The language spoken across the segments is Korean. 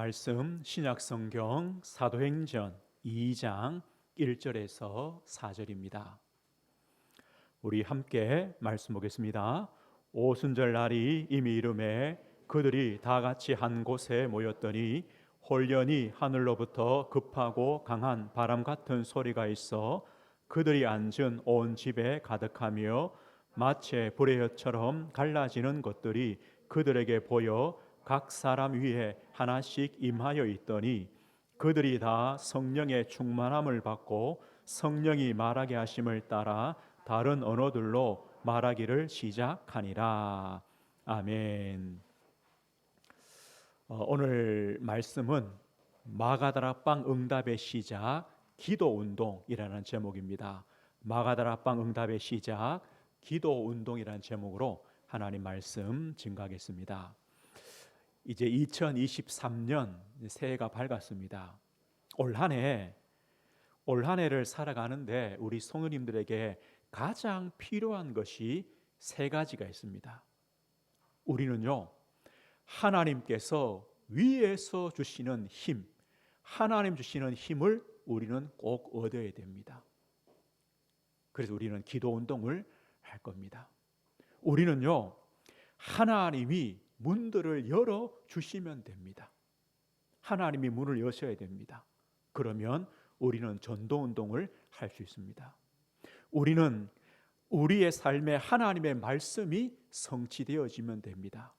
말씀 신약성경 사도행전 2장 1절에서 4절입니다. 우리 함께 말씀 보겠습니다. 오순절 날이 이미 이르매 그들이 다 같이 한 곳에 모였더니 홀연히 하늘로부터 급하고 강한 바람 같은 소리가 있어 그들이 앉은 온 집에 가득하며 마치 불의 혀처럼 갈라지는 것들이 그들에게 보여 각 사람 위에 하나씩 임하여 있더니 그들이 다 성령의 충만함을 받고 성령이 말하게 하심을 따라 다른 언어들로 말하기를 시작하니라. 아멘. 오늘 말씀은 마가다락방 응답의 시작 기도운동이라는 제목입니다. 마가다락방 응답의 시작 기도운동이라는 제목으로 하나님 말씀 증거하겠습니다. 이제 2023년 새해가 밝았습니다. 올 한 해를 살아가는데 우리 성도님들에게 가장 필요한 것이 세 가지가 있습니다. 우리는요, 하나님께서 위에서 주시는 힘, 하나님 주시는 힘을 우리는 꼭 얻어야 됩니다. 그래서 우리는 기도 운동을 할 겁니다. 우리는요, 하나님이 문들을 열어 주시면 됩니다. 하나님이 문을 여셔야 됩니다. 그러면 우리는 전도 운동을 할 수 있습니다. 우리는 우리의 삶에 하나님의 말씀이 성취되어지면 됩니다.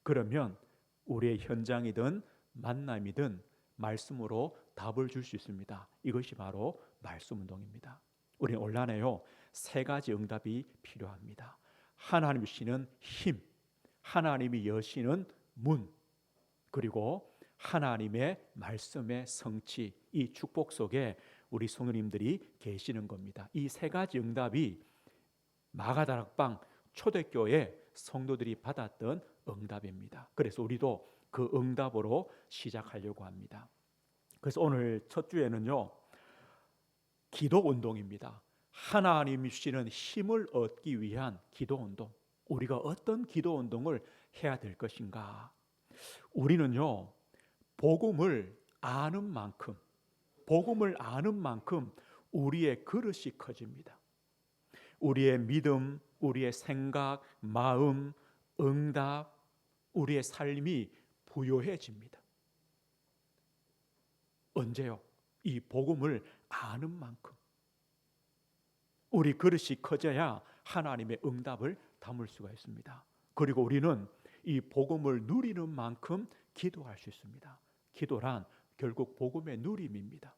그러면 우리의 현장이든 만남이든 말씀으로 답을 줄 수 있습니다. 이것이 바로 말씀 운동입니다. 우리는 올 한해요, 세 가지 응답이 필요합니다. 하나님 주시는 힘, 하나님이 여시는 문, 그리고 하나님의 말씀의 성취, 이 축복 속에 우리 성도님들이 계시는 겁니다. 이 세 가지 응답이 마가다락방 초대교회 성도들이 받았던 응답입니다. 그래서 우리도 그 응답으로 시작하려고 합니다. 그래서 오늘 첫 주에는요, 기도 운동입니다. 하나님이 주시는 힘을 얻기 위한 기도 운동. 우리가 어떤 기도 운동을 해야 될 것인가? 우리는요, 복음을 아는 만큼 우리의 그릇이 커집니다. 우리의 믿음, 우리의 생각, 마음, 응답, 우리의 삶이 부요해집니다. 언제요? 이 복음을 아는 만큼. 우리 그릇이 커져야 하나님의 응답을 담을 수가 있습니다. 그리고 우리는 이 복음을 누리는 만큼 기도할 수 있습니다. 기도란 결국 복음의 누림입니다.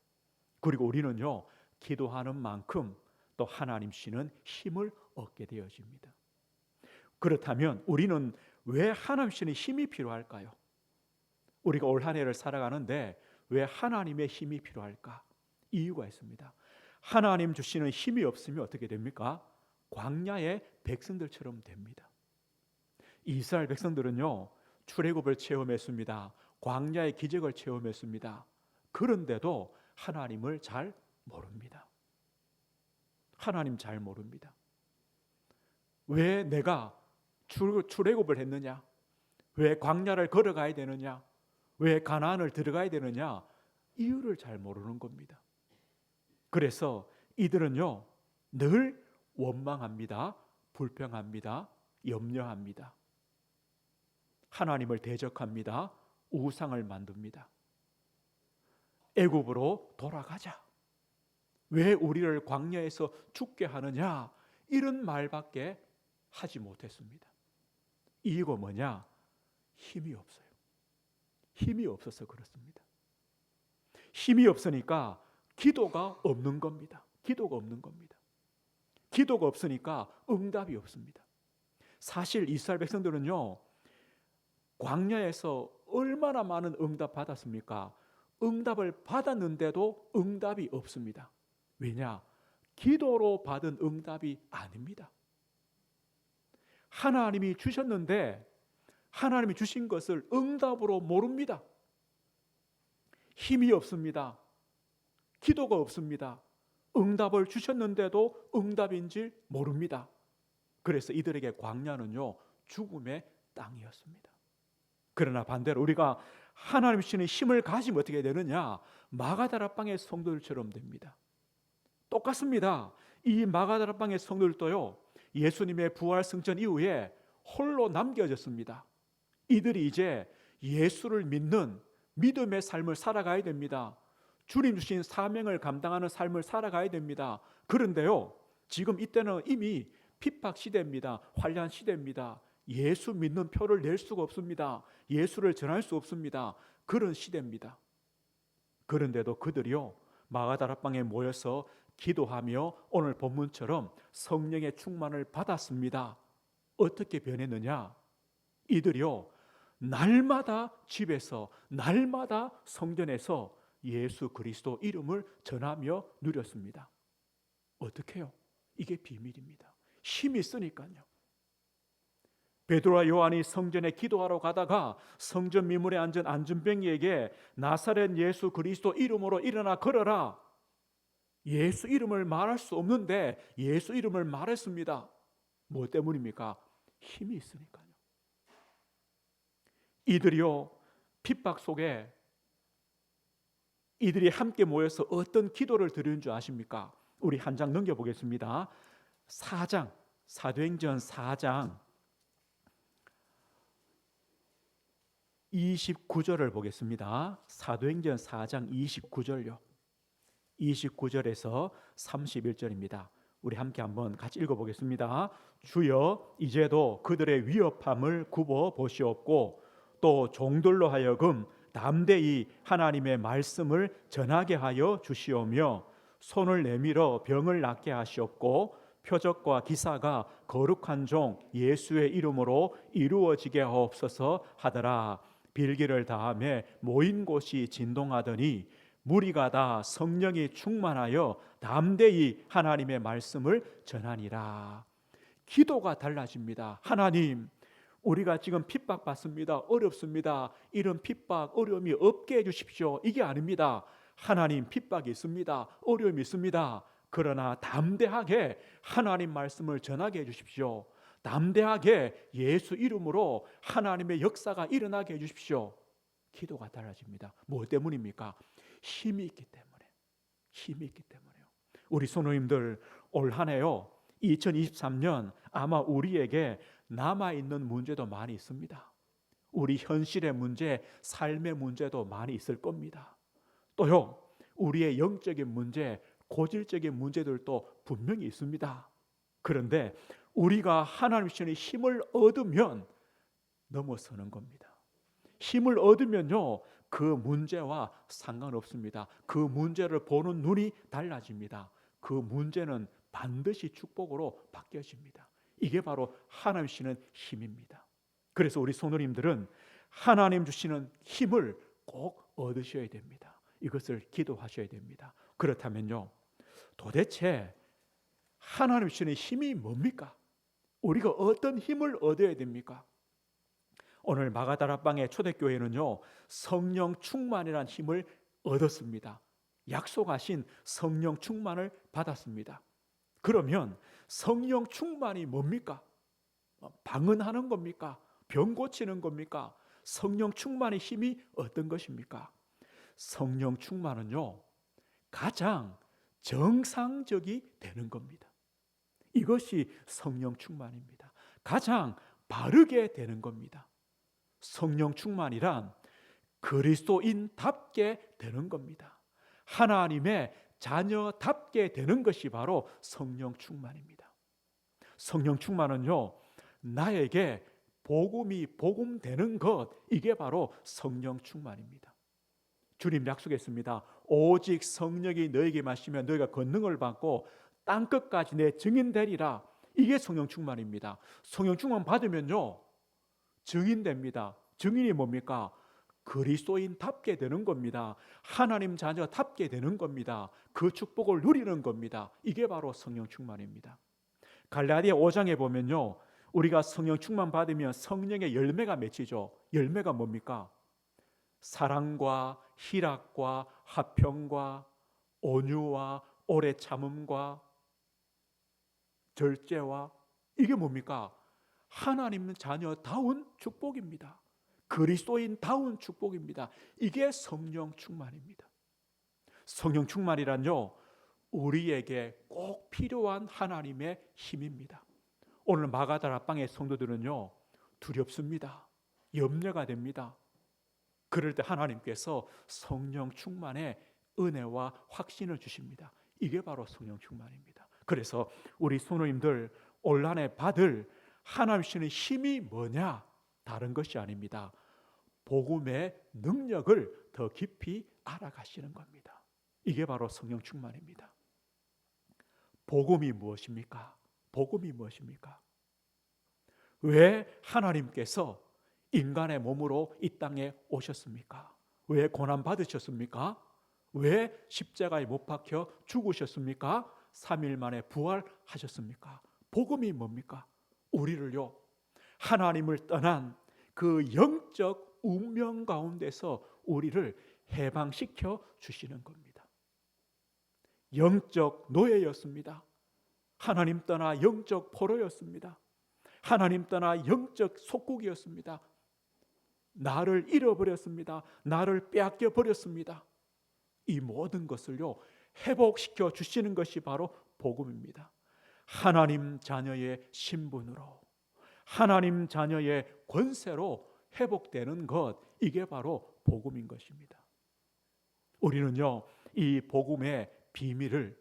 그리고 우리는요, 기도하는 만큼 또 하나님 주시는 힘을 얻게 되어집니다. 그렇다면 우리는 왜 하나님 주시는 힘이 필요할까요? 우리가 올 한 해를 살아가는데 왜 하나님의 힘이 필요할까? 이유가 있습니다. 하나님 주시는 힘이 없으면 어떻게 됩니까? 광야의 백성들처럼 됩니다. 이스라엘 백성들은요, 출애굽을 체험했습니다. 광야의 기적을 체험했습니다. 그런데도 하나님을 잘 모릅니다. 하나님 잘 모릅니다. 왜 내가 출애굽을 했느냐? 왜 광야를 걸어가야 되느냐? 왜 가나안을 들어가야 되느냐? 이유를 잘 모르는 겁니다. 그래서 이들은요, 늘 원망합니다. 불평합니다. 염려합니다. 하나님을 대적합니다. 우상을 만듭니다. 애굽으로 돌아가자. 왜 우리를 광야에서 죽게 하느냐? 이런 말밖에 하지 못했습니다. 이유가 뭐냐? 힘이 없어요. 힘이 없어서 그렇습니다. 힘이 없으니까 기도가 없는 겁니다. 기도가 없는 겁니다. 기도가 없으니까 응답이 없습니다. 사실 이스라엘 백성들은요, 광야에서 얼마나 많은 응답 받았습니까? 응답을 받았는데도 응답이 없습니다. 왜냐? 기도로 받은 응답이 아닙니다. 하나님이 주셨는데 하나님이 주신 것을 응답으로 모릅니다. 힘이 없습니다. 기도가 없습니다. 응답을 주셨는데도 응답인지 모릅니다. 그래서 이들에게 광야는요, 죽음의 땅이었습니다. 그러나 반대로 우리가 하나님 주시는 힘을 가지면 어떻게 되느냐? 마가다라방의 성도들처럼 됩니다. 똑같습니다. 이 마가다라방의 성도들도요, 예수님의 부활 승천 이후에 홀로 남겨졌습니다. 이들이 이제 예수를 믿는 믿음의 삶을 살아가야 됩니다. 주님 주신 사명을 감당하는 삶을 살아가야 됩니다. 그런데요, 지금 이때는 이미 핍박 시대입니다. 환난 시대입니다. 예수 믿는 표를 낼 수가 없습니다. 예수를 전할 수 없습니다. 그런 시대입니다. 그런데도 그들이요, 마가다라방에 모여서 기도하며 오늘 본문처럼 성령의 충만을 받았습니다. 어떻게 변했느냐? 이들이요, 날마다 집에서, 날마다 성전에서 예수 그리스도 이름을 전하며 누렸습니다. 어떻게 해요? 이게 비밀입니다. 힘이 있으니까요. 베드로와 요한이 성전에 기도하러 가다가 성전 미문에 앉은 안전병이에게 나사렛 예수 그리스도 이름으로 일어나 걸어라. 예수 이름을 말할 수 없는데 예수 이름을 말했습니다. 뭐 때문입니까? 힘이 있으니까요. 이들이요, 핍박 속에 이들이 함께 모여서 어떤 기도를 드리는 줄 아십니까? 우리 한 장 넘겨보겠습니다. 4장, 사도행전 4장 29절을 보겠습니다. 사도행전 4장 29절요. 29절에서 31절입니다. 우리 함께 한번 같이 읽어보겠습니다. 주여, 이제도 그들의 위협함을 굽어 보시옵고 또 종들로 하여금 담대히 하나님의 말씀을 전하게 하여 주시오며 손을 내밀어 병을 낫게 하시옵고 표적과 기사가 거룩한 종 예수의 이름으로 이루어지게 하옵소서 하더라. 빌기를 다하며 모인 곳이 진동하더니 무리가 다 성령이 충만하여 담대히 하나님의 말씀을 전하니라. 기도가 달라집니다. 하나님, 우리가 지금 핍박받습니다. 어렵습니다. 이런 핍박, 어려움이 없게 해주십시오. 이게 아닙니다. 하나님, 핍박이 있습니다. 어려움이 있습니다. 그러나 담대하게 하나님 말씀을 전하게 해주십시오. 담대하게 예수 이름으로 하나님의 역사가 일어나게 해주십시오. 기도가 달라집니다. 뭐 때문입니까? 힘이 있기 때문에. 힘이 있기 때문에요. 우리 성도님들, 올 한 해요, 2023년 아마 우리에게 남아있는 문제도 많이 있습니다. 우리 현실의 문제, 삶의 문제도 많이 있을 겁니다. 또요, 우리의 영적인 문제, 고질적인 문제들도 분명히 있습니다. 그런데 우리가 하나님 주시는 힘을 얻으면 넘어서는 겁니다. 힘을 얻으면요, 그 문제와 상관없습니다. 그 문제를 보는 눈이 달라집니다. 그 문제는 반드시 축복으로 바뀌어집니다. 이게 바로 하나님 주시는 힘입니다. 그래서 우리 성도님들은 하나님 주시는 힘을 꼭 얻으셔야 됩니다. 이것을 기도하셔야 됩니다. 그렇다면요, 도대체 하나님 주시는 힘이 뭡니까? 우리가 어떤 힘을 얻어야 됩니까? 오늘 마가다라방의 초대교회는요, 성령 충만이라는 힘을 얻었습니다. 약속하신 성령 충만을 받았습니다. 그러면 성령 충만이 뭡니까? 방언하는 겁니까? 병 고치는 겁니까? 성령 충만의 힘이 어떤 것입니까? 성령 충만은요, 가장 정상적이 되는 겁니다. 이것이 성령 충만입니다. 가장 바르게 되는 겁니다. 성령 충만이란 그리스도인답게 되는 겁니다. 하나님의 자녀답게 되는 것이 바로 성령 충만입니다. 성령 충만은요, 나에게 복음이 복음되는 것, 이게 바로 성령 충만입니다. 주님 약속했습니다. 오직 성령이 너에게 마시면 너희가 권능을 받고 땅끝까지 내 증인 되리라. 이게 성령 충만입니다. 성령 충만 받으면요, 증인됩니다. 증인이 뭡니까? 그리스도인답게 되는 겁니다. 하나님 자녀답게 되는 겁니다. 그 축복을 누리는 겁니다. 이게 바로 성령 충만입니다. 갈라디아 5장에 보면요, 우리가 성령 충만 받으면 성령의 열매가 맺히죠. 열매가 뭡니까? 사랑과 희락과 화평과 온유와 오래 참음과 절제와, 이게 뭡니까? 하나님 자녀다운 축복입니다. 그리스도인다운 축복입니다. 이게 성령 충만입니다. 성령 충만이란요, 우리에게 꼭 필요한 하나님의 힘입니다. 오늘 마가다락방의 성도들은요, 두렵습니다. 염려가 됩니다. 그럴 때 하나님께서 성령 충만의 은혜와 확신을 주십니다. 이게 바로 성령 충만입니다. 그래서 우리 성도님들 온란에 받을 하나님 주시는 힘이 뭐냐? 다른 것이 아닙니다. 복음의 능력을 더 깊이 알아가시는 겁니다. 이게 바로 성령 충만입니다. 복음이 무엇입니까? 복음이 무엇입니까? 왜 하나님께서 인간의 몸으로 이 땅에 오셨습니까? 왜 고난 받으셨습니까? 왜 십자가에 못 박혀 죽으셨습니까? 3일 만에 부활하셨습니까? 복음이 뭡니까? 우리를요, 하나님을 떠난 그 영적 운명 가운데서 우리를 해방시켜 주시는 겁니다. 영적 노예였습니다. 하나님 떠나 영적 포로였습니다. 하나님 떠나 영적 속국이었습니다. 나를 잃어버렸습니다. 나를 빼앗겨 버렸습니다. 이 모든 것을요, 회복시켜 주시는 것이 바로 복음입니다. 하나님 자녀의 신분으로, 하나님 자녀의 권세로 회복되는 것, 이게 바로 복음인 것입니다. 우리는요, 이 복음의 비밀을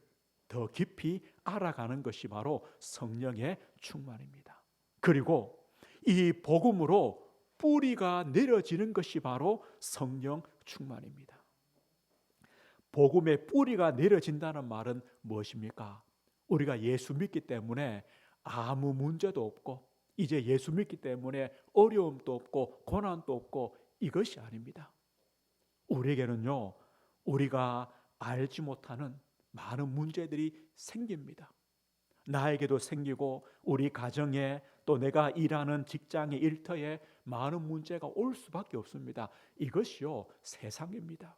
더 깊이 알아가는 것이 바로 성령의 충만입니다. 그리고 이 복음으로 뿌리가 내려지는 것이 바로 성령 충만입니다. 복음의 뿌리가 내려진다는 말은 무엇입니까? 우리가 예수 믿기 때문에 아무 문제도 없고, 이제 예수 믿기 때문에 어려움도 없고 고난도 없고, 이것이 아닙니다. 우리에게는요, 우리가 알지 못하는 많은 문제들이 생깁니다. 나에게도 생기고 우리 가정에, 또 내가 일하는 직장의 일터에 많은 문제가 올 수밖에 없습니다. 이것이요, 세상입니다.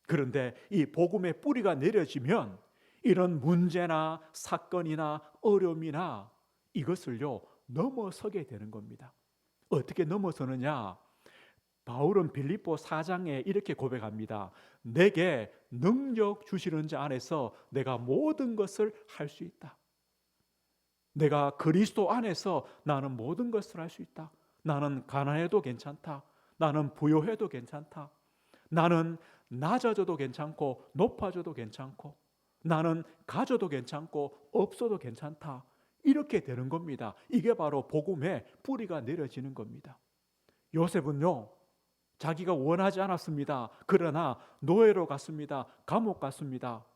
그런데 이 복음의 뿌리가 내려지면 이런 문제나 사건이나 어려움이나 이것을요, 넘어서게 되는 겁니다. 어떻게 넘어서느냐? 바울은 빌립보 4장에 이렇게 고백합니다. 내게 능력 주시는 자 안에서 내가 모든 것을 할 수 있다. 내가 그리스도 안에서 나는 모든 것을 할 수 있다. 나는 가난해도 괜찮다. 나는 부요해도 괜찮다. 나는 낮아져도 괜찮고 높아져도 괜찮고, 나는 가져도 괜찮고 없어도 괜찮다. 이렇게 되는 겁니다. 이게 바로 복음의 뿌리가 내려지는 겁니다. 요셉은요, 자기가 원하지 않았습니다. 그러나 노예로 갔습니다. 감옥 갔습니다.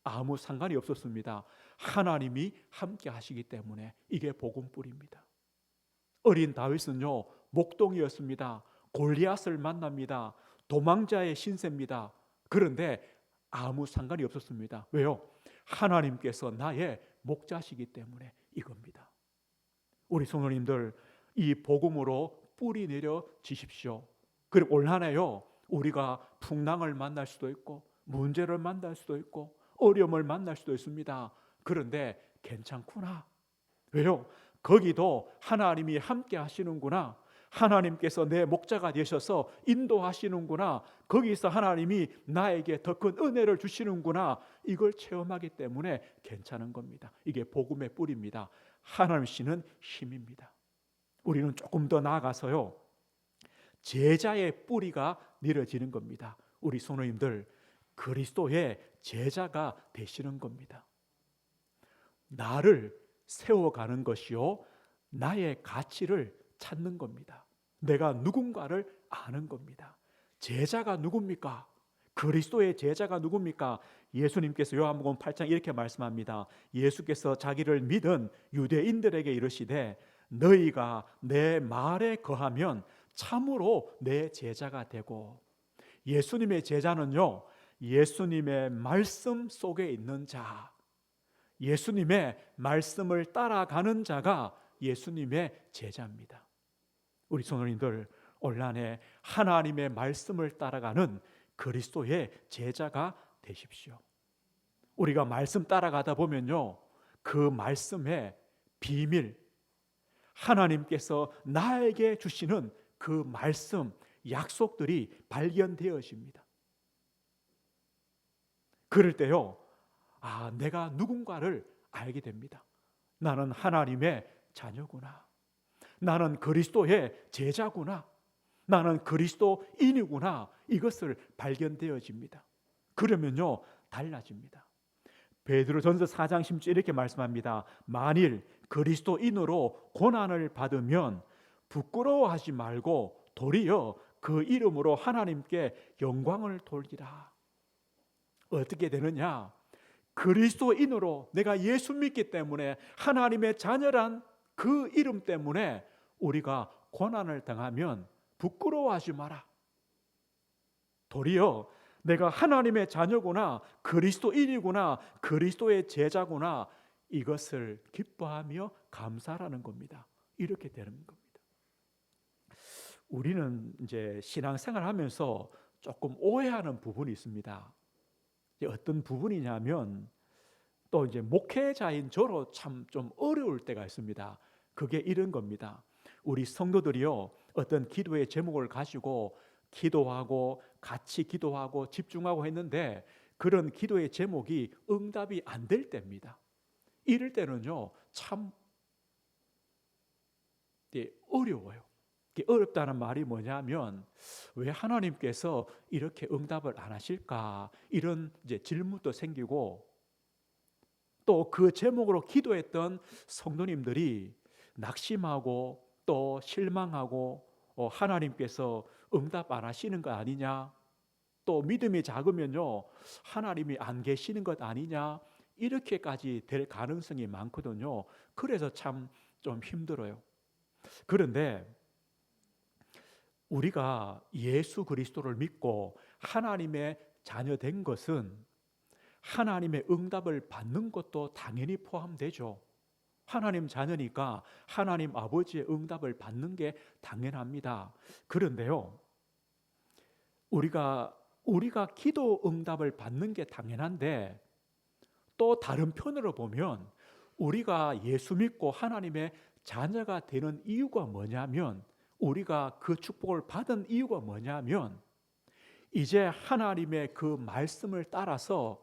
아무 상관이 없었습니다. 하나님이 함께 하시기 때문에 이게 복음 뿌리입니다. 어린 다윗은요, 목동이었습니다. 골리앗을 만납니다. 도망자의 신세입니다. 그런데 아무 상관이 없었습니다. 왜요? 하나님께서 나의 목자시기 때문에 이겁니다. 우리 성도님들, 이 복음으로 뿌리 내려지십시오. 그리고 올 한해요, 우리가 풍랑을 만날 수도 있고 문제를 만날 수도 있고 어려움을 만날 수도 있습니다. 그런데 괜찮구나. 왜요? 거기도 하나님이 함께 하시는구나. 하나님께서 내 목자가 되셔서 인도하시는구나. 거기서 하나님이 나에게 더 큰 은혜를 주시는구나. 이걸 체험하기 때문에 괜찮은 겁니다. 이게 복음의 뿌리입니다. 하나님 씨는 힘입니다. 우리는 조금 더 나아가서요, 제자의 뿌리가 내려지는 겁니다. 우리 성도님들, 그리스도의 제자가 되시는 겁니다. 나를 세워가는 것이요, 나의 가치를 찾는 겁니다. 내가 누군가를 아는 겁니다. 제자가 누굽니까? 그리스도의 제자가 누굽니까? 예수님께서 요한복음 8장 이렇게 말씀합니다. 예수께서 자기를 믿은 유대인들에게 이르시되 너희가 내 말에 거하면 참으로 내 제자가 되고, 예수님의 제자는요, 예수님의 말씀 속에 있는 자, 예수님의 말씀을 따라가는 자가 예수님의 제자입니다. 우리 성도님들, 올 한해 하나님의 말씀을 따라가는 그리스도의 제자가 되십시오. 우리가 말씀 따라가다 보면요, 그 말씀의 비밀, 하나님께서 나에게 주시는 그 말씀, 약속들이 발견되어집니다. 그럴 때요, 내가 누군가를 알게 됩니다. 나는 하나님의 자녀구나. 나는 그리스도의 제자구나. 나는 그리스도인이구나. 이것을 발견되어집니다. 그러면요, 달라집니다. 베드로전서 4장 10절 이렇게 말씀합니다. 만일 그리스도인으로 고난을 받으면 부끄러워하지 말고 도리어 그 이름으로 하나님께 영광을 돌리라. 어떻게 되느냐? 그리스도인으로 내가 예수 믿기 때문에 하나님의 자녀란 그 이름 때문에 우리가 고난을 당하면 부끄러워하지 마라. 도리어 내가 하나님의 자녀구나, 그리스도인이구나, 그리스도의 제자구나, 이것을 기뻐하며 감사하라는 겁니다. 이렇게 되는 겁니다. 우리는 이제 신앙생활 하면서 조금 오해하는 부분이 있습니다. 어떤 부분이냐면, 또 이제 목회자인 저로 참 좀 어려울 때가 있습니다. 그게 이런 겁니다. 우리 성도들이요, 어떤 기도의 제목을 가지고 기도하고 같이 기도하고 집중하고 했는데 그런 기도의 제목이 응답이 안 될 때입니다. 이럴 때는요, 참 어려워요. 어렵다는 말이 뭐냐면, 왜 하나님께서 이렇게 응답을 안 하실까? 이런 이제 질문도 생기고, 또 그 제목으로 기도했던 성도님들이 낙심하고 또 실망하고, 하나님께서 응답 안 하시는 거 아니냐? 또 믿음이 작으면요, 하나님이 안 계시는 것 아니냐? 이렇게까지 될 가능성이 많거든요. 그래서 참 좀 힘들어요. 그런데 우리가 예수 그리스도를 믿고 하나님의 자녀 된 것은 하나님의 응답을 받는 것도 당연히 포함되죠. 하나님 자녀니까 하나님 아버지의 응답을 받는 게 당연합니다. 그런데요, 우리가 기도 응답을 받는 게 당연한데, 또 다른 편으로 보면 우리가 예수 믿고 하나님의 자녀가 되는 이유가 뭐냐면, 우리가 그 축복을 받은 이유가 뭐냐면, 이제 하나님의 그 말씀을 따라서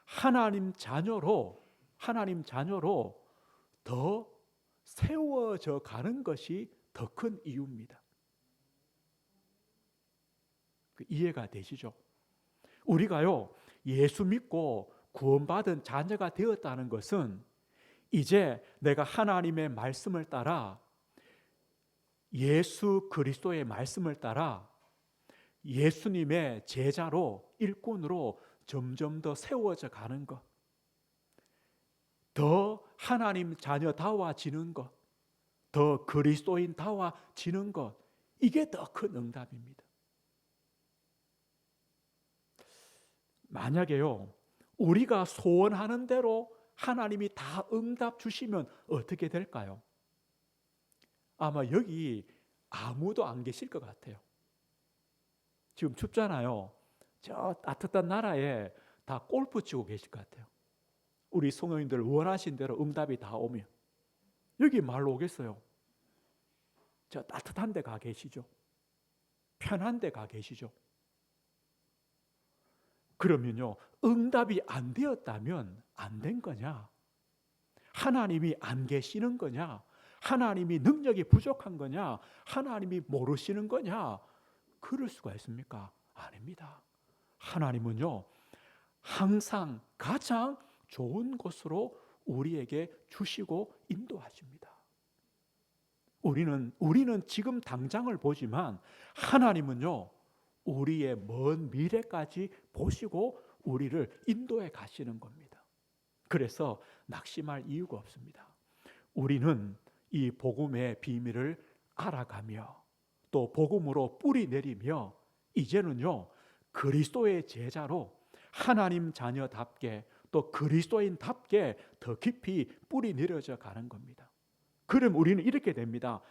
하나님 자녀로 더 세워져 가는 것이 더 큰 이유입니다. 이해가 되시죠? 우리가요, 예수 믿고 구원받은 자녀가 되었다는 것은 이제 내가 하나님의 말씀을 따라, 예수 그리스도의 말씀을 따라 예수님의 제자로, 일꾼으로 점점 더 세워져 가는 것, 더 하나님 자녀다워지는 것, 더 그리스도인다워지는 것, 이게 더 큰 응답입니다. 만약에요, 우리가 소원하는 대로 하나님이 다 응답 주시면 어떻게 될까요? 아마 여기 아무도 안 계실 것 같아요. 지금 춥잖아요. 저 따뜻한 나라에 다 골프 치고 계실 것 같아요. 우리 성도님들 원하신 대로 응답이 다 오면. 여기 말로 오겠어요? 저 따뜻한 데 가 계시죠? 편한 데 가 계시죠? 그러면요, 응답이 안 되었다면 안 된 거냐? 하나님이 안 계시는 거냐? 하나님이 능력이 부족한 거냐? 하나님이 모르시는 거냐? 그럴 수가 있습니까? 아닙니다. 하나님은요, 항상 가장 좋은 것으로 우리에게 주시고 인도하십니다. 우리는 지금 당장을 보지만 하나님은요, 우리의 먼 미래까지 보시고 우리를 인도해 가시는 겁니다. 그래서 낙심할 이유가 없습니다. 우리는 이 복음의 비밀을 알아가며 또 복음으로 뿌리 내리며 이제는요, 그리스도의 제자로 하나님 자녀답게 또 그리스도인답게 더 깊이 뿌리 내려져 가는 겁니다. 그럼 우리는 이렇게 됩니다.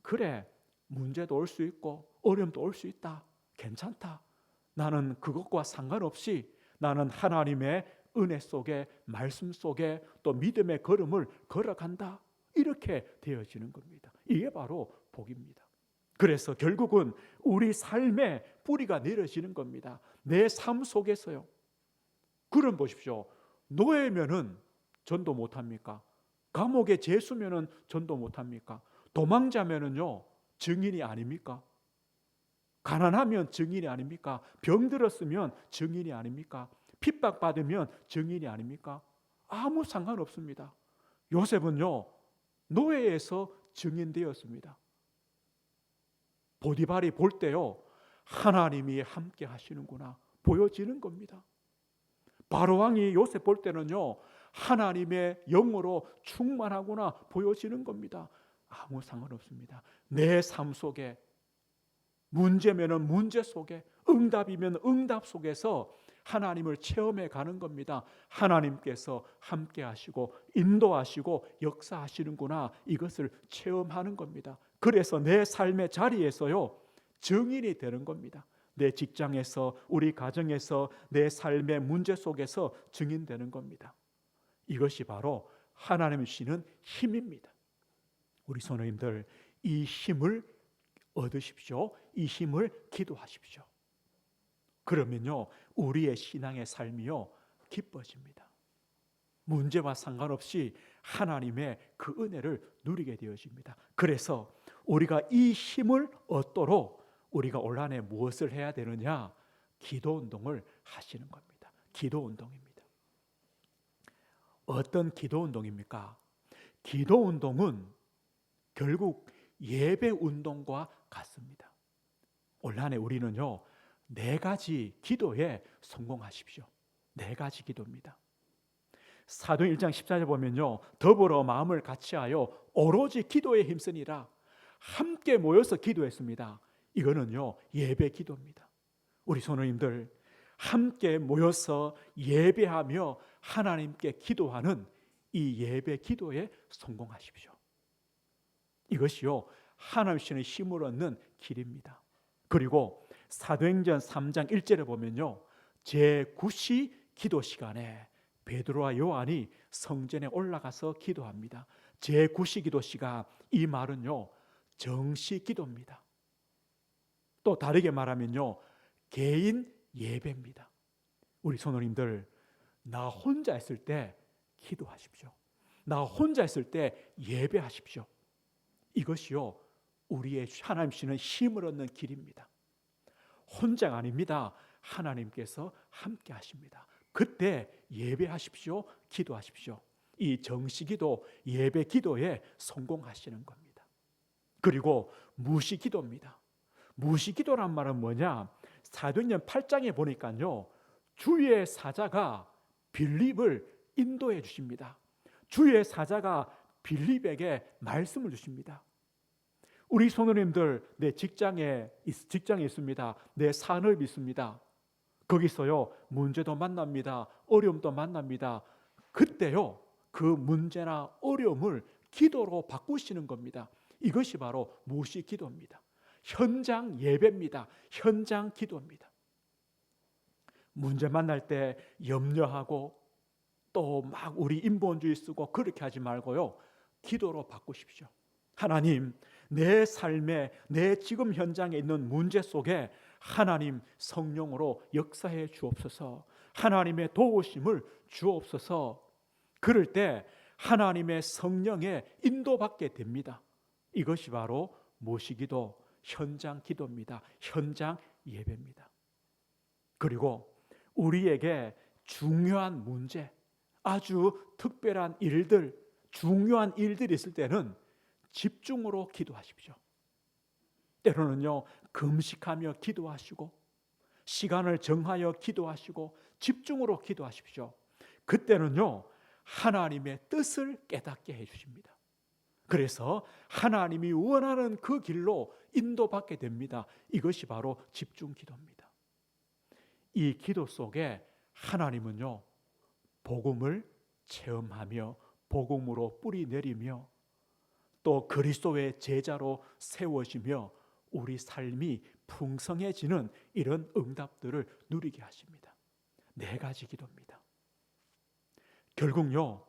그래, 문제도 올 수 있고 어려움도 올 수 있다. 괜찮다. 나는 그것과 상관없이 나는 하나님의 은혜 속에, 말씀 속에 또 믿음의 걸음을 걸어간다. 이렇게 되어지는 겁니다. 이게 바로 복입니다. 그래서 결국은 우리 삶에 뿌리가 내려지는 겁니다. 내 삶 속에서요. 그럼 보십시오. 노예면은 전도 못합니까? 감옥에 죄수면은 전도 못합니까? 도망자면은요 증인이 아닙니까? 가난하면 증인이 아닙니까? 병들었으면 증인이 아닙니까? 핍박받으면 증인이 아닙니까? 아무 상관없습니다. 요셉은요 노예에서 증인되었습니다. 보디발이 볼 때요 하나님이 함께 하시는구나 보여지는 겁니다. 바로왕이 요셉 볼 때는요 하나님의 영으로 충만하구나 보여지는 겁니다. 아무 상관없습니다. 내 삶 속에 문제면은 문제 속에, 응답이면 응답 속에서 하나님을 체험해 가는 겁니다. 하나님께서 함께 하시고 인도하시고 역사하시는구나 이것을 체험하는 겁니다. 그래서 내 삶의 자리에서요 증인이 되는 겁니다. 내 직장에서, 우리 가정에서, 내 삶의 문제 속에서 증인되는 겁니다. 이것이 바로 하나님 주시는 힘입니다. 우리 성도님들 이 힘을 얻으십시오. 이 힘을 기도하십시오. 그러면요 우리의 신앙의 삶이요 기뻐집니다. 문제와 상관없이 하나님의 그 은혜를 누리게 되어집니다. 그래서 우리가 이 힘을 얻도록 우리가 올 한 해 무엇을 해야 되느냐? 기도 운동을 하시는 겁니다. 기도 운동입니다. 어떤 기도 운동입니까? 기도 운동은 결국 예배 운동과 같습니다. 올 한 해 우리는요 4가지 기도에 성공하십시오. 4가지 기도입니다. 사도행 1장 14절 보면요 더불어 마음을 같이하여 오로지 기도에 힘쓰니라 함께 모여서 기도했습니다. 이거는요 예배 기도입니다. 우리 성도님들 함께 모여서 예배하며 하나님께 기도하는 이 예배 기도에 성공하십시오. 이것이요 하나님 주시는 힘을 얻는 길입니다. 그리고 사도행전 3장 1절에 보면요 제9시 기도 시간에 베드로와 요한이 성전에 올라가서 기도합니다. 제9시 기도 시간, 이 말은요 정시 기도입니다. 또 다르게 말하면요 개인 예배입니다. 우리 성도님들 나 혼자 있을 때 기도하십시오. 나 혼자 있을 때 예배하십시오. 이것이요 우리의 하나님 주시는 힘을 얻는 길입니다. 혼자가 아닙니다. 하나님께서 함께 하십니다. 그때 예배하십시오. 기도하십시오. 이 정시기도 예배 기도에 성공하시는 겁니다. 그리고 무시기도입니다. 무시기도란 말은 뭐냐? 사도행전 8장에 보니까요 주의 사자가 빌립을 인도해 주십니다. 주의 사자가 빌립에게 말씀을 주십니다. 우리 성도님들 내 직장에 있습니다. 내 산업이 있습니다. 거기서요 문제도 만납니다. 어려움도 만납니다. 그때요 그 문제나 어려움을 기도로 바꾸시는 겁니다. 이것이 바로 무시 기도입니다. 현장 예배입니다. 현장 기도입니다. 문제 만날 때 염려하고 또 막 우리 인본주의 쓰고 그렇게 하지 말고요 기도로 바꾸십시오. 하나님 내 삶에 내 지금 현장에 있는 문제 속에 하나님 성령으로 역사해 주옵소서. 하나님의 도우심을 주옵소서. 그럴 때 하나님의 성령에 인도받게 됩니다. 이것이 바로 무시기도 현장 기도입니다. 현장 예배입니다. 그리고 우리에게 중요한 문제, 아주 특별한 일들, 중요한 일들이 있을 때는 집중으로 기도하십시오. 때로는요 금식하며 기도하시고 시간을 정하여 기도하시고 집중으로 기도하십시오. 그때는요 하나님의 뜻을 깨닫게 해주십니다. 그래서 하나님이 원하는 그 길로 인도받게 됩니다. 이것이 바로 집중 기도입니다. 이 기도 속에 하나님은요 복음을 체험하며 복음으로 뿌리 내리며 또 그리스도의 제자로 세워지며 우리 삶이 풍성해지는 이런 응답들을 누리게 하십니다. 4가지 기도입니다. 결국요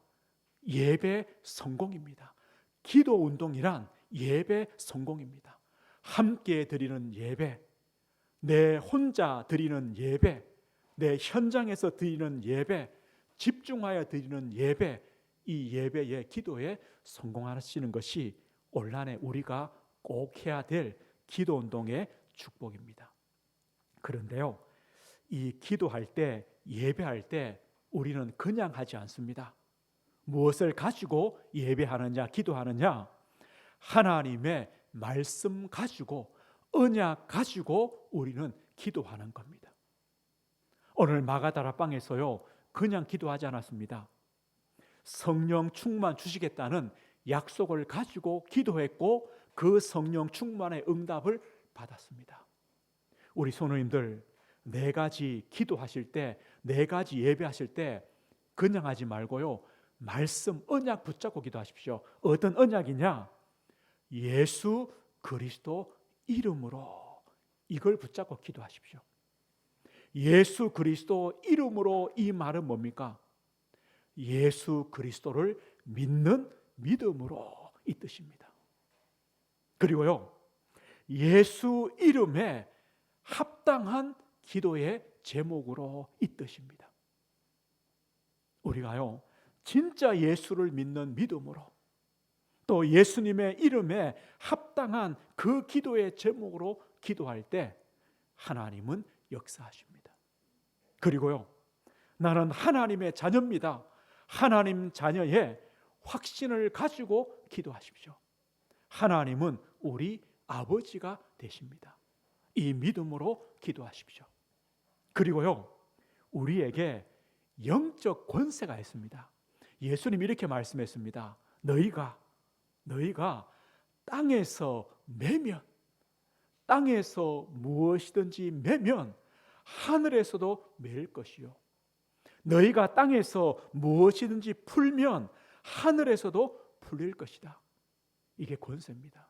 예배 성공입니다. 기도 운동이란 예배 성공입니다. 함께 드리는 예배, 내 혼자 드리는 예배, 내 현장에서 드리는 예배, 집중하여 드리는 예배, 이 예배의 기도에 성공하시는 것이 올한해 우리가 꼭 해야 될 기도 운동의 축복입니다. 그런데요, 이 기도할 때, 예배할 때 우리는 그냥 하지 않습니다. 무엇을 가지고 예배하느냐, 기도하느냐? 하나님의 말씀 가지고, 언약 가지고 우리는 기도하는 겁니다. 오늘 마가다락방에서요, 그냥 기도하지 않았습니다. 성령 충만 주시겠다는 약속을 가지고 기도했고, 그 성령 충만의 응답을 받았습니다. 우리 성도님들, 네 가지 기도하실 때, 네 가지 예배하실 때 그냥 하지 말고요, 말씀, 언약 붙잡고 기도하십시오. 어떤 언약이냐? 예수 그리스도 이름으로, 이걸 붙잡고 기도하십시오. 예수 그리스도 이름으로, 이 말은 뭡니까? 예수 그리스도를 믿는 믿음으로, 이 뜻입니다. 그리고요, 예수 이름에 합당한 기도의 제목으로, 이 뜻입니다. 우리가요, 진짜 예수를 믿는 믿음으로, 또 예수님의 이름에 합당한 그 기도의 제목으로 기도할 때 하나님은 역사하십니다. 그리고요, 나는 하나님의 자녀입니다. 하나님 자녀의 확신을 가지고 기도하십시오. 하나님은 우리 아버지가 되십니다. 이 믿음으로 기도하십시오. 그리고요, 우리에게 영적 권세가 있습니다. 예수님이 이렇게 말씀했습니다. 너희가 땅에서 매면, 땅에서 무엇이든지 매면 하늘에서도 매일 것이요, 너희가 땅에서 무엇이든지 풀면 하늘에서도 풀릴 것이다. 이게 권세입니다.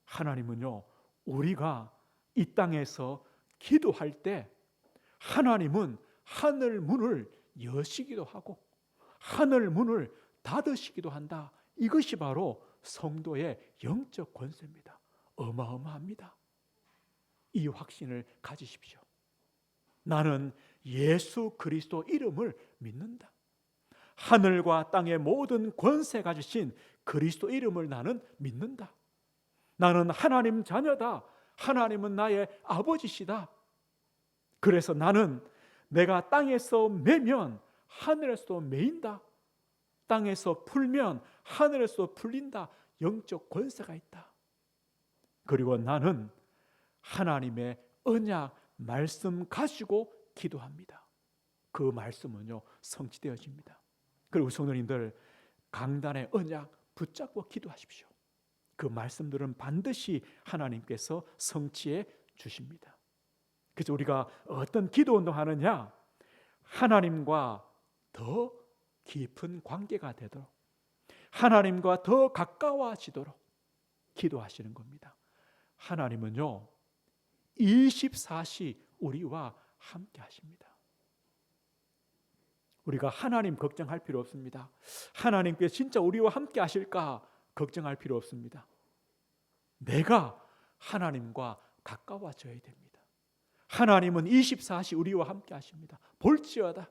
하나님은요, 우리가 이 땅에서 기도할 때 하나님은 하늘 문을 여시기도 하고 하늘 문을 닫으시기도 한다. 이것이 바로 성도의 영적 권세입니다. 어마어마합니다. 이 확신을 가지십시오. 나는 예수 그리스도 이름을 믿는다. 하늘과 땅의 모든 권세 가지신 그리스도 이름을 나는 믿는다. 나는 하나님 자녀다. 하나님은 나의 아버지시다. 그래서 나는 내가 땅에서 매면 하늘에서도 매인다. 땅에서 풀면 하늘에서 풀린다. 영적 권세가 있다. 그리고 나는 하나님의 언약 말씀 가지고 기도합니다. 그 말씀은요, 성취되어집니다. 그리고 성도님들, 강단의 언약 붙잡고 기도하십시오. 그 말씀들은 반드시 하나님께서 성취해 주십니다. 그래서 우리가 어떤 기도 운동하느냐? 하나님과 더 깊은 관계가 되도록, 하나님과 더 가까워지도록 기도하시는 겁니다. 하나님은요, 24시 우리와 함께 하십니다. 우리가 하나님 걱정할 필요 없습니다. 하나님께 진짜 우리와 함께 하실까 걱정할 필요 없습니다. 내가 하나님과 가까워져야 됩니다. 하나님은 24시 우리와 함께 하십니다. 볼지어다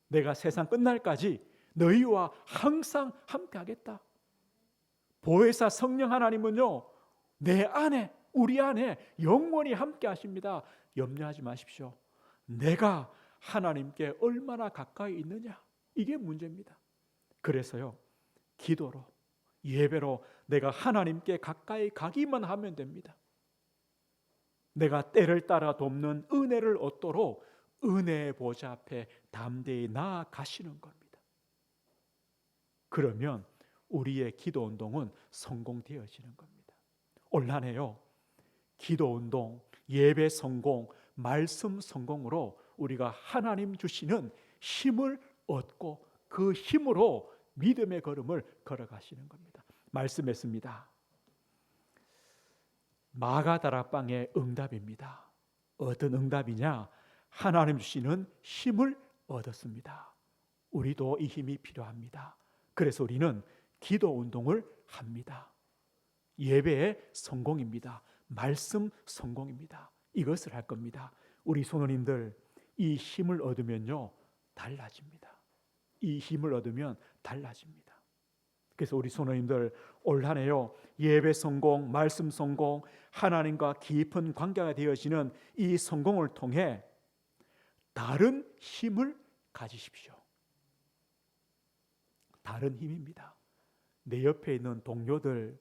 내가 세상 끝날까지 너희와 항상 함께 하겠다. 보혜사 성령 하나님은요, 내 안에, 우리 안에 영원히 함께 하십니다. 염려하지 마십시오. 내가 하나님께 얼마나 가까이 있느냐, 이게 문제입니다. 그래서요, 기도로, 예배로 내가 하나님께 가까이 가기만 하면 됩니다. 내가 때를 따라 돕는 은혜를 얻도록 은혜의 보좌 앞에 담대히 나아가시는 겁니다. 그러면 우리의 기도 운동은 성공되어지는 겁니다. 올 한 해요, 기도 운동, 예배 성공, 말씀 성공으로 우리가 하나님 주시는 힘을 얻고 그 힘으로 믿음의 걸음을 걸어가시는 겁니다. 말씀했습니다. 마가다락방의 응답입니다. 어떤 응답이냐? 하나님 주시는 힘을 얻었습니다. 우리도 이 힘이 필요합니다. 그래서 우리는 기도 운동을 합니다. 예배의 성공입니다. 말씀 성공입니다. 이것을 할 겁니다. 우리 성도님들 이 힘을 얻으면요 달라집니다. 이 힘을 얻으면 달라집니다. 그래서 우리 성도님들 올 한 해요 예배 성공, 말씀 성공, 하나님과 깊은 관계가 되어지는 이 성공을 통해 다른 힘을 가지십시오. 다른 힘입니다. 내 옆에 있는 동료들,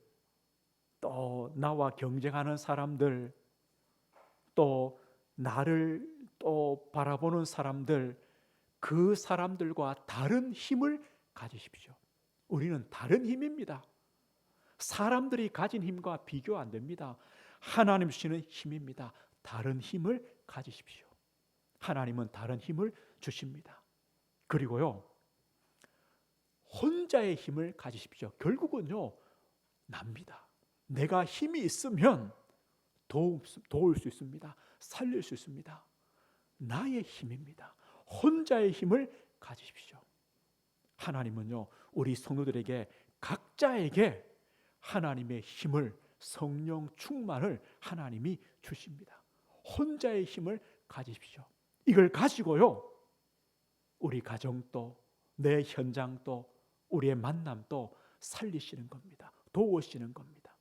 또 나와 경쟁하는 사람들, 또 나를 또 바라보는 사람들, 그 사람들과 다른 힘을 가지십시오. 우리는 다른 힘입니다. 사람들이 가진 힘과 비교 안 됩니다. 하나님 주시는 힘입니다. 다른 힘을 가지십시오. 하나님은 다른 힘을 주십니다. 그리고요 혼자의 힘을 가지십시오. 결국은요 납니다. 내가 힘이 있으면 도울 수 있습니다. 살릴 수 있습니다. 나의 힘입니다. 혼자의 힘을 가지십시오. 하나님은요 우리 성도들에게 각자에게 하나님의 힘을, 성령 충만을 하나님이 주십니다. 혼자의 힘을 가지십시오. 이걸 가지고요 우리 가정도, 내 현장도, 우리의 만남도 살리시는 겁니다. 도우시는 겁니다.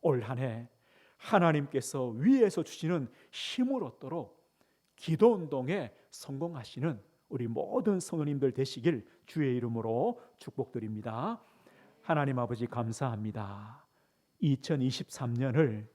올 한 해 하나님께서 위에서 주시는 힘을 얻도록 기도운동에 성공하시는 우리 모든 성도님들 되시길 주의 이름으로 축복드립니다. 하나님 아버지 감사합니다. 2023년을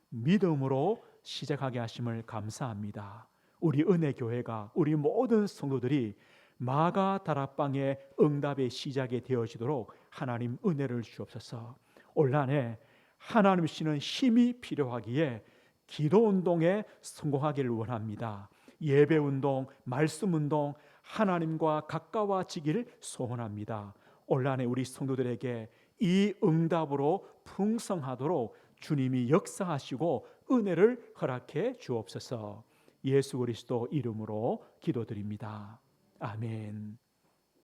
믿음으로 시작하게 하심을 감사합니다. 우리 은혜교회가, 우리 모든 성도들이 마가 다락방의 응답의 시작이 되어지도록 하나님 은혜를 주옵소서. 올 한 해 하나님 주시는 힘이 필요하기에 기도운동에 성공하기를 원합니다. 예배운동, 말씀운동, 하나님과 가까워지기를 소원합니다. 올 한 해 우리 성도들에게 이 응답으로 풍성하도록 주님이 역사하시고 은혜를 허락해 주옵소서. 예수 그리스도 이름으로 기도드립니다. 아멘.